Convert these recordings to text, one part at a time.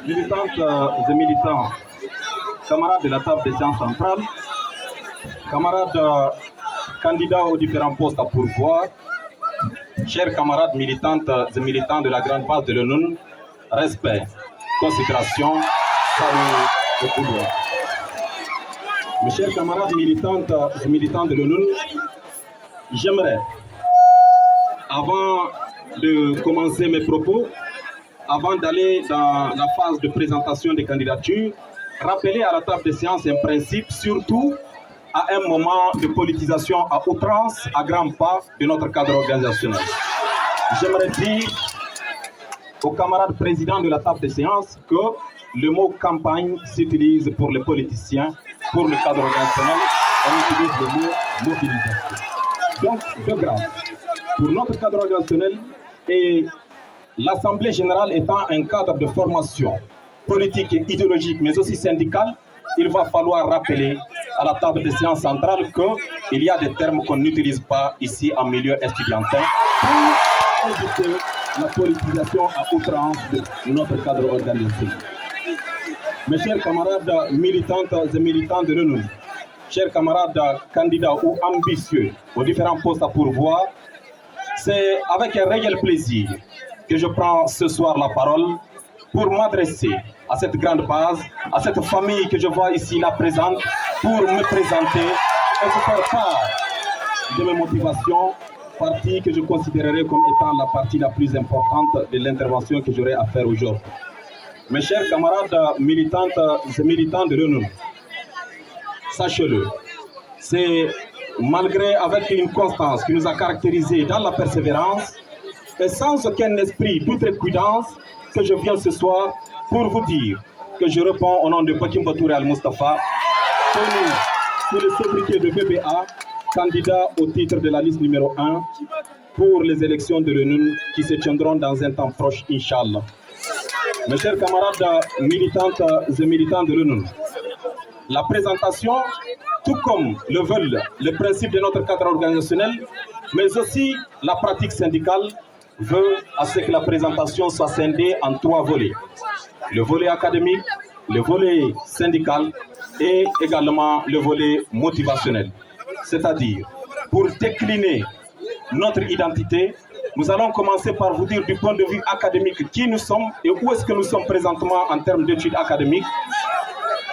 militantes et militants, camarades de la table des séances centrales, camarades candidats aux différents postes à pourvoir, chers camarades militantes et militants de la grande base de l'ONU, respect, considération, salut et pouvoir. Mes chers camarades militantes et militants de l'ONU, j'aimerais, avant de commencer mes propos, avant d'aller dans la phase de présentation des candidatures, rappeler à la table des séances un principe, surtout à un moment de politisation à outrance, à grands pas de notre cadre organisationnel. J'aimerais dire aux camarades présidents de la table des séances que le mot campagne s'utilise pour les politiciens, pour le cadre organisationnel, on utilise le mot mobilisation. Donc, de grâce, pour notre cadre organisationnel et l'Assemblée générale étant un cadre de formation politique et idéologique, mais aussi syndicale, il va falloir rappeler à la table des séances centrales qu'il y a des termes qu'on n'utilise pas ici en milieu estudiantin pour éviter la politisation à outrance de notre cadre organisationnel. Mes chers camarades militantes et militants de l'ONU, chers camarades candidats ou ambitieux aux différents postes à pourvoir, c'est avec un réel plaisir que je prends ce soir la parole pour m'adresser à cette grande base, à cette famille que je vois ici là présente, pour me présenter et vous faire part de mes motivations, partie que je considérerais comme étant la partie la plus importante de l'intervention que j'aurai à faire aujourd'hui. Mes chers camarades militantes et militants de l'ONU, sachez-le, c'est malgré avec une constance qui nous a caractérisés dans la persévérance et sans aucun esprit d'outrecuidance que je viens ce soir pour vous dire que je réponds au nom de Bakim Batouré Al-Mustafa, connu sous le sobriquet de BBA, candidat au titre de la liste numéro 1 pour les élections de l'ONU qui se tiendront dans un temps proche, Inch'Allah. Mes chers camarades militantes et militants de l'ONU, la présentation, tout comme le veulent les principes de notre cadre organisationnel, mais aussi la pratique syndicale, veut à ce que la présentation soit scindée en 3 volets. Le volet académique, le volet syndical et également le volet motivationnel. C'est-à-dire, pour décliner notre identité, nous allons commencer par vous dire du point de vue académique qui nous sommes et où est-ce que nous sommes présentement en termes d'études académiques.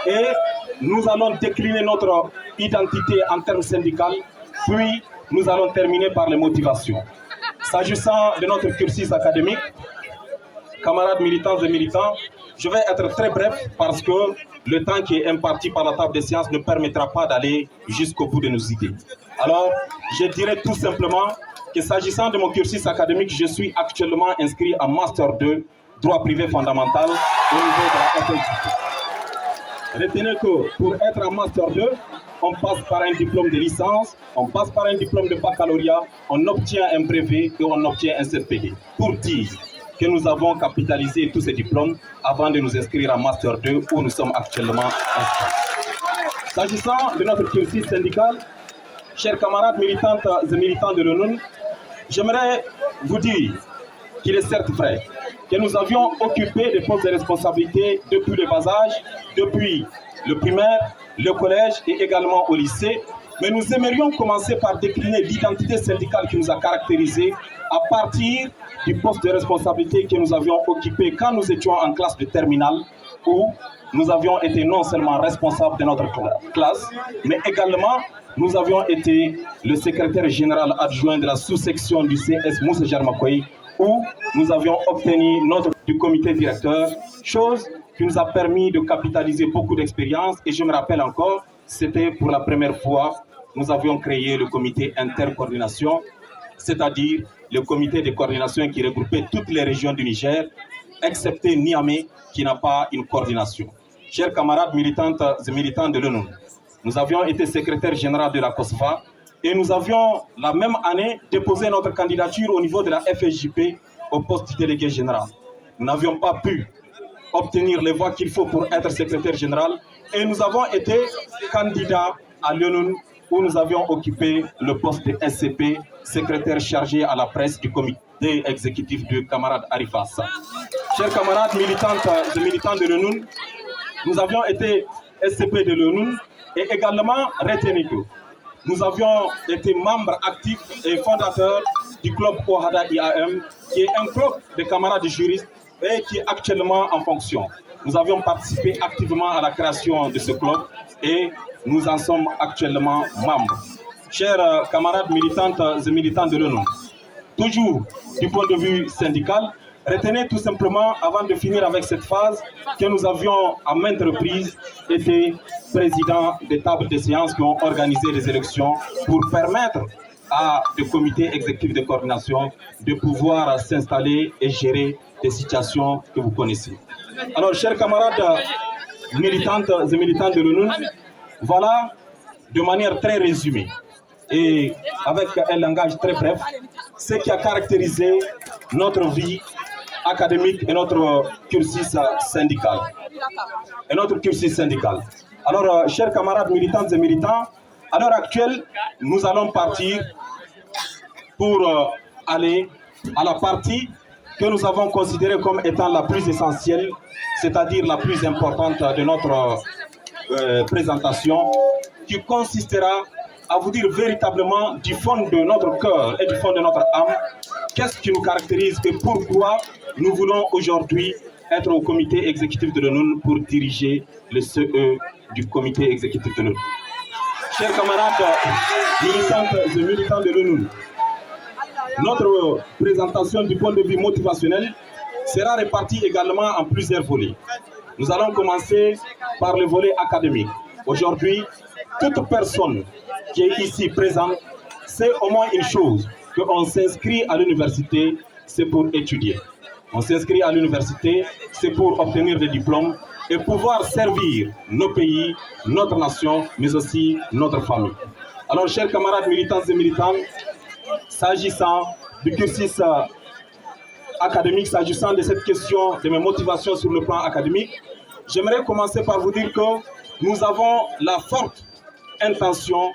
Et nous allons décliner notre identité en termes syndicaux, puis nous allons terminer par les motivations. S'agissant de notre cursus académique, camarades militants et militants, je vais être très bref parce que le temps qui est imparti par la table des séances ne permettra pas d'aller jusqu'au bout de nos idées. Alors, je dirais tout simplement que s'agissant de mon cursus académique, je suis actuellement inscrit en Master 2, droit privé fondamental au niveau de la FLJP. Retenez que pour être en Master 2, on passe par un diplôme de licence, on passe par un diplôme de baccalauréat, on obtient un brevet et on obtient un CPD. Pour dire que nous avons capitalisé tous ces diplômes avant de nous inscrire en Master 2 où nous sommes actuellement inscrits. S'agissant de notre cursus syndical, chers camarades militantes et militants de l'ONU, j'aimerais vous dire qu'il est certes vrai que nous avions occupé des postes de responsabilité depuis le bas âge, depuis le primaire, le collège et également au lycée, mais nous aimerions commencer par décliner l'identité syndicale qui nous a caractérisés à partir du poste de responsabilité que nous avions occupé quand nous étions en classe de terminale, où nous avions été non seulement responsables de notre classe, mais également nous avions été le secrétaire général adjoint de la sous-section du CS Moussa Jarmakoy, où nous avions obtenu notre du comité directeur, chose qui nous a permis de capitaliser beaucoup d'expérience. Et je me rappelle encore, c'était pour la première fois, nous avions créé le comité intercoordination, c'est-à-dire le comité de coordination qui regroupait toutes les régions du Niger, excepté Niamey, qui n'a pas une coordination. Chers camarades militantes et militants de l'ONU, nous avions été secrétaire général de la COSFA et nous avions la même année déposé notre candidature au niveau de la FSJP au poste de délégué général. Nous n'avions pas pu obtenir les voix qu'il faut pour être secrétaire général et nous avons été candidats à l'ONU où nous avions occupé le poste de SCP, secrétaire chargé à la presse du comité exécutif du camarade Arifas. Chers camarades militantes et militants de l'ONU, nous avions été SCP de l'ONU et également retenus que nous avions été membres actifs et fondateurs du club OHADA IAM, qui est un club de camarades juristes et qui est actuellement en fonction. Nous avions participé activement à la création de ce club et nous en sommes actuellement membres. Chers camarades militantes et militants de l'ONU, toujours du point de vue syndical, retenez tout simplement, avant de finir avec cette phase, que nous avions à maintes reprises été présidents des tables de séance qui ont organisé les élections pour permettre à des comités exécutifs de coordination de pouvoir s'installer et gérer des situations que vous connaissez. Alors, chers camarades militantes et militants de l'ONU, voilà de manière très résumée et avec un langage très bref, ce qui a caractérisé notre vie académique et notre cursus syndical. Alors, chers camarades militantes et militants, à l'heure actuelle, nous allons partir pour aller à la partie que nous avons considérée comme étant la plus essentielle, c'est-à-dire la plus importante de notre présentation, qui consistera à vous dire véritablement du fond de notre cœur et du fond de notre âme, qu'est-ce qui nous caractérise et pourquoi nous voulons aujourd'hui être au comité exécutif de l'ONU pour diriger le CE du comité exécutif de l'ONU. Chers camarades militantes et militants de l'ONU, notre présentation du point de vue motivationnel sera répartie également en plusieurs volets. Nous allons commencer par le volet académique. Aujourd'hui, toute personne qui est ici présente sait au moins une chose, qu'on s'inscrit à l'université, c'est pour étudier. On s'inscrit à l'université, c'est pour obtenir des diplômes et pouvoir servir nos pays, notre nation, mais aussi notre famille. Alors, chers camarades militants et militantes, s'agissant du cursus académique, s'agissant de cette question de mes motivations sur le plan académique, j'aimerais commencer par vous dire que nous avons la forte intention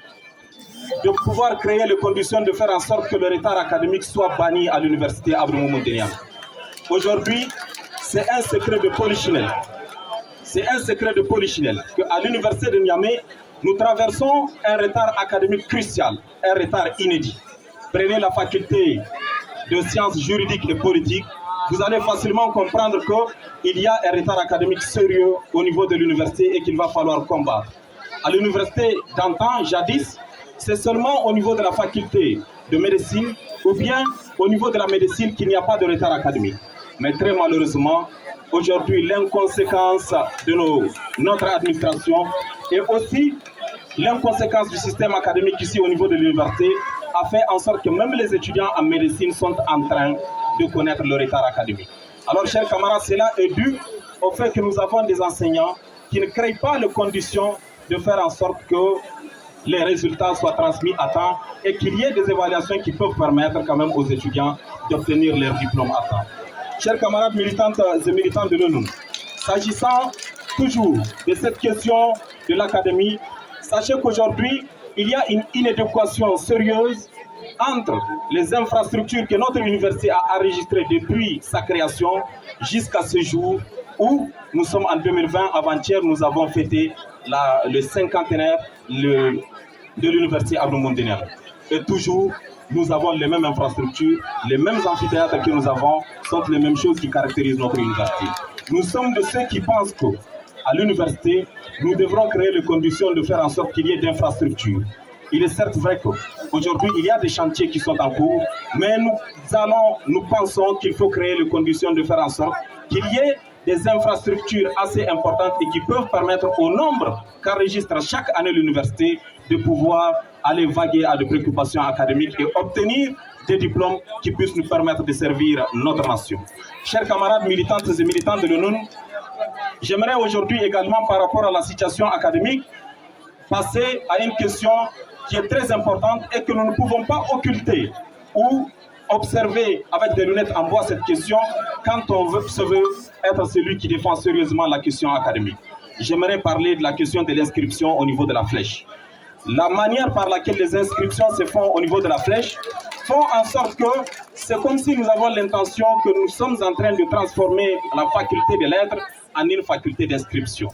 de pouvoir créer les conditions de faire en sorte que le retard académique soit banni à l'université Abdou Moumouni Niang. Aujourd'hui, c'est un secret de polichinelle. C'est un secret de polichinelle qu'à l'université de Niamey, nous traversons un retard académique crucial, un retard inédit. Prenez la faculté de sciences juridiques et politiques, vous allez facilement comprendre qu'il y a un retard académique sérieux au niveau de l'université et qu'il va falloir combattre. À l'université d'antan, jadis, c'est seulement au niveau de la faculté de médecine ou bien au niveau de la médecine qu'il n'y a pas de retard académique. Mais très malheureusement, aujourd'hui, l'inconséquence de notre administration et aussi l'inconséquence du système académique ici au niveau de l'université a fait en sorte que même les étudiants en médecine sont en train de connaître le retard académique. Alors, chers camarades, cela est dû au fait que nous avons des enseignants qui ne créent pas les conditions de faire en sorte que les résultats soient transmis à temps et qu'il y ait des évaluations qui peuvent permettre quand même aux étudiants d'obtenir leur diplôme à temps. Chers camarades militantes et militants de l'ONU, s'agissant toujours de cette question de l'académie, sachez qu'aujourd'hui, il y a une inadéquation sérieuse entre les infrastructures que notre université a enregistrées depuis sa création jusqu'à ce jour où nous sommes en 2020, avant-hier, nous avons fêté le cinquantenaire de l'université Abdou Moumouni Niang. Et toujours, nous avons les mêmes infrastructures, les mêmes amphithéâtres que nous avons, sont les mêmes choses qui caractérisent notre université. Nous sommes de ceux qui pensent qu'à l'université, nous devrons créer les conditions de faire en sorte qu'il y ait d'infrastructures. Il est certes vrai qu'aujourd'hui, il y a des chantiers qui sont en cours, mais nous pensons qu'il faut créer les conditions de faire en sorte qu'il y ait des infrastructures assez importantes et qui peuvent permettre au nombre qu'enregistre chaque année l'université de pouvoir aller vaguer à des préoccupations académiques et obtenir des diplômes qui puissent nous permettre de servir notre nation. Chers camarades militantes et militants de l'ONU, j'aimerais aujourd'hui également, par rapport à la situation académique, passer à une question qui est très importante et que nous ne pouvons pas occulter ou observer avec des lunettes en bois cette question quand on se veut être celui qui défend sérieusement la question académique. J'aimerais parler de la question de l'inscription au niveau de la flèche. La manière par laquelle les inscriptions se font au niveau de la flèche font en sorte que C'est comme si nous avons l'intention que nous sommes en train de transformer la faculté des lettres en une faculté d'inscription.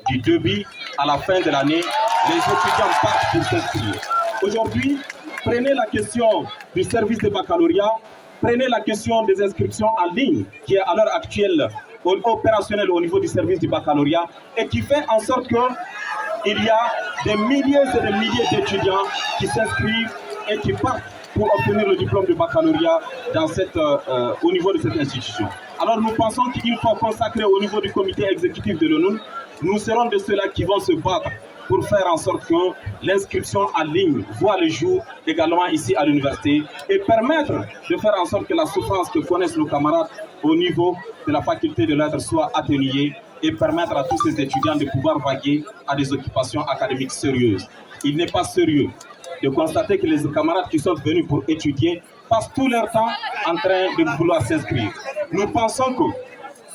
Du début à la fin de l'année, les étudiants partent pour s'inscrire. Aujourd'hui, prenez la question du service de baccalauréat, prenez la question des inscriptions en ligne, qui est à l'heure actuelle opérationnelle au niveau du service du baccalauréat, et qui fait en sorte qu'il y a des milliers et des milliers d'étudiants qui s'inscrivent et qui partent pour obtenir le diplôme de baccalauréat au niveau de cette institution. Alors nous pensons qu'il faut consacrer au niveau du comité exécutif de l'ONU, nous serons de ceux-là qui vont se battre pour faire en sorte que l'inscription en ligne voit le jour également ici à l'université et permettre de faire en sorte que la souffrance que connaissent nos camarades au niveau de la faculté de lettres soit atténuée et permettre à tous ces étudiants de pouvoir vaguer à des occupations académiques sérieuses. Il n'est pas sérieux de constater que les camarades qui sont venus pour étudier passent tout leur temps en train de vouloir s'inscrire. Nous pensons que,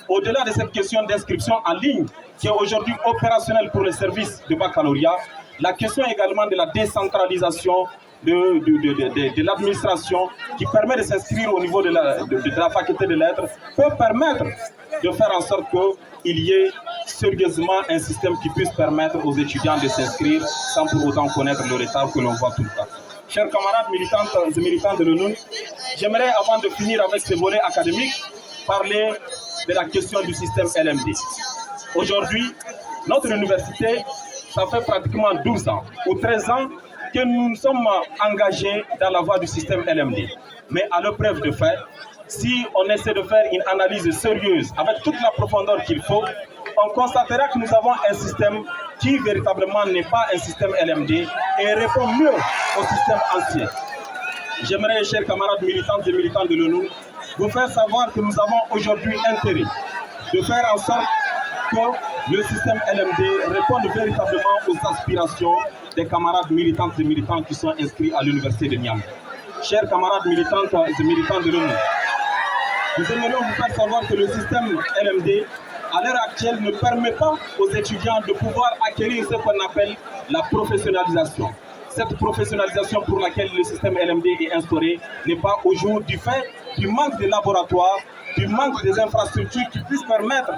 au-delà de cette question d'inscription en ligne, qui est aujourd'hui opérationnelle pour les services de baccalauréat, la question également de la décentralisation de l'administration qui permet de s'inscrire au niveau de la faculté de lettres peut permettre de faire en sorte qu'il y ait sérieusement un système qui puisse permettre aux étudiants de s'inscrire sans pour autant connaître le retard que l'on voit tout le temps. Chers camarades militantes et militants de l'ONU, j'aimerais, avant de finir avec ce volet académique, parler de la question du système LMD. Aujourd'hui, notre université, ça fait pratiquement 12 ans ou 13 ans que nous sommes engagés dans la voie du système LMD. Mais à l'épreuve de fait, si on essaie de faire une analyse sérieuse avec toute la profondeur qu'il faut, on constatera que nous avons un système qui véritablement n'est pas un système LMD et répond mieux au système ancien. J'aimerais, chers camarades militantes et militants de l'ONU, vous faire savoir que nous avons aujourd'hui intérêt de faire en sorte que le système LMD réponde véritablement aux aspirations des camarades militantes et militants qui sont inscrits à l'université de Niamey. Chers camarades militantes et militants de l'ONU, nous aimerions vous faire savoir que le système LMD, à l'heure actuelle, ne permet pas aux étudiants de pouvoir acquérir ce qu'on appelle la professionnalisation. Cette professionnalisation pour laquelle le système LMD est instauré n'est pas au jour du fait du manque de laboratoires, du manque des infrastructures qui puissent permettre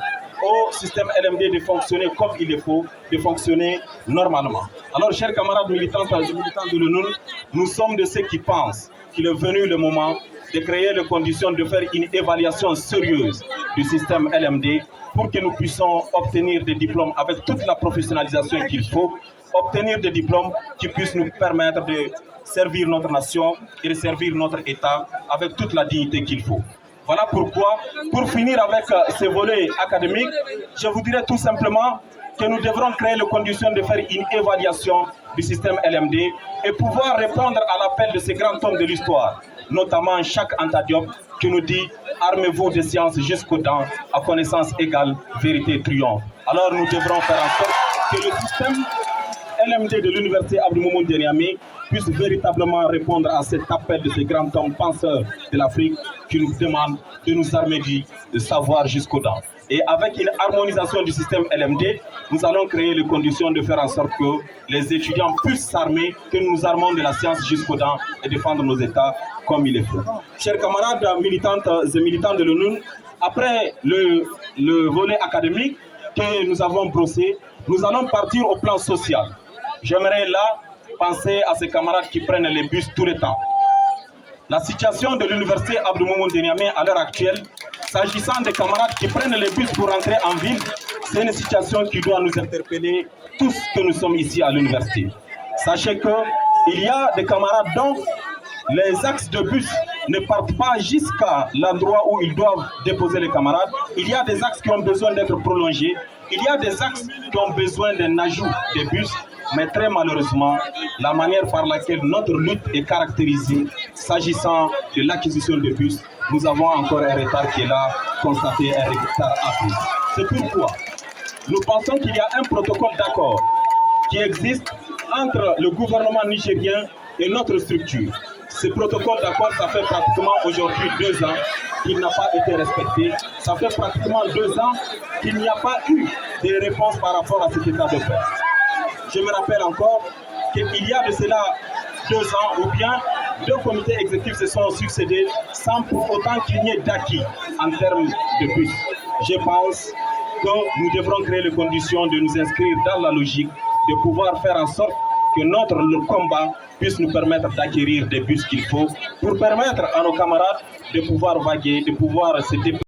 au système LMD de fonctionner comme il le faut, de fonctionner normalement. Alors, chers camarades militants et militants de l'ONU, nous sommes de ceux qui pensent qu'il est venu le moment de créer les conditions de faire une évaluation sérieuse du système LMD pour que nous puissions obtenir des diplômes avec toute la professionnalisation qu'il faut, obtenir des diplômes qui puissent nous permettre de servir notre nation et de servir notre État avec toute la dignité qu'il faut. Voilà pourquoi, pour finir avec ce volet académique, je vous dirais tout simplement que nous devrons créer les conditions de faire une évaluation du système LMD et pouvoir répondre à l'appel de ces grands hommes de l'histoire, notamment Cheikh Anta Diop, qui nous dit « Armez-vous de science jusqu'aux dents, à connaissance égale, vérité triomphe ». Alors nous devrons faire en sorte que le système LMD de l'université Abdou Moumouni de Niamey puisse véritablement répondre à cet appel de ces grands hommes penseurs de l'Afrique qui nous demandent de nous armer de savoir jusqu'aux dents. Et avec une harmonisation du système LMD, nous allons créer les conditions de faire en sorte que les étudiants puissent s'armer, que nous nous armons de la science jusqu'aux dents et défendre nos États comme il est fait. Chers camarades militantes et militants de l'ONU, après le volet académique que nous avons brossé, nous allons partir au plan social. J'aimerais là penser à ces camarades qui prennent les bus tout le temps. La situation de l'université Abdou Moumouni de Niamey à l'heure actuelle, s'agissant des camarades qui prennent les bus pour entrer en ville, c'est une situation qui doit nous interpeller tous que nous sommes ici à l'université. Sachez qu'il y a des camarades dont les axes de bus ne partent pas jusqu'à l'endroit où ils doivent déposer les camarades. Il y a des axes qui ont besoin d'être prolongés. Il y a des axes qui ont besoin d'un ajout des bus. Mais très malheureusement, la manière par laquelle notre lutte est caractérisée, s'agissant de l'acquisition de bus, nous avons encore un retard qui est là, constaté un retard appris. C'est pourquoi nous pensons qu'il y a un protocole d'accord qui existe entre le gouvernement nigérien et notre structure. Ce protocole d'accord, ça fait pratiquement aujourd'hui 2 ans qu'il n'a pas été respecté. Ça fait pratiquement 2 ans qu'il n'y a pas eu de réponse par rapport à cet état de fait. Je me rappelle encore qu'il y a de cela 2 ans ou bien 2 comités exécutifs se sont succédés sans pour autant qu'il n'y ait d'acquis en termes de bus. Je pense que nous devrons créer les conditions de nous inscrire dans la logique, de pouvoir faire en sorte que notre combat puisse nous permettre d'acquérir des bus qu'il faut pour permettre à nos camarades de pouvoir vaguer, de pouvoir se déplacer.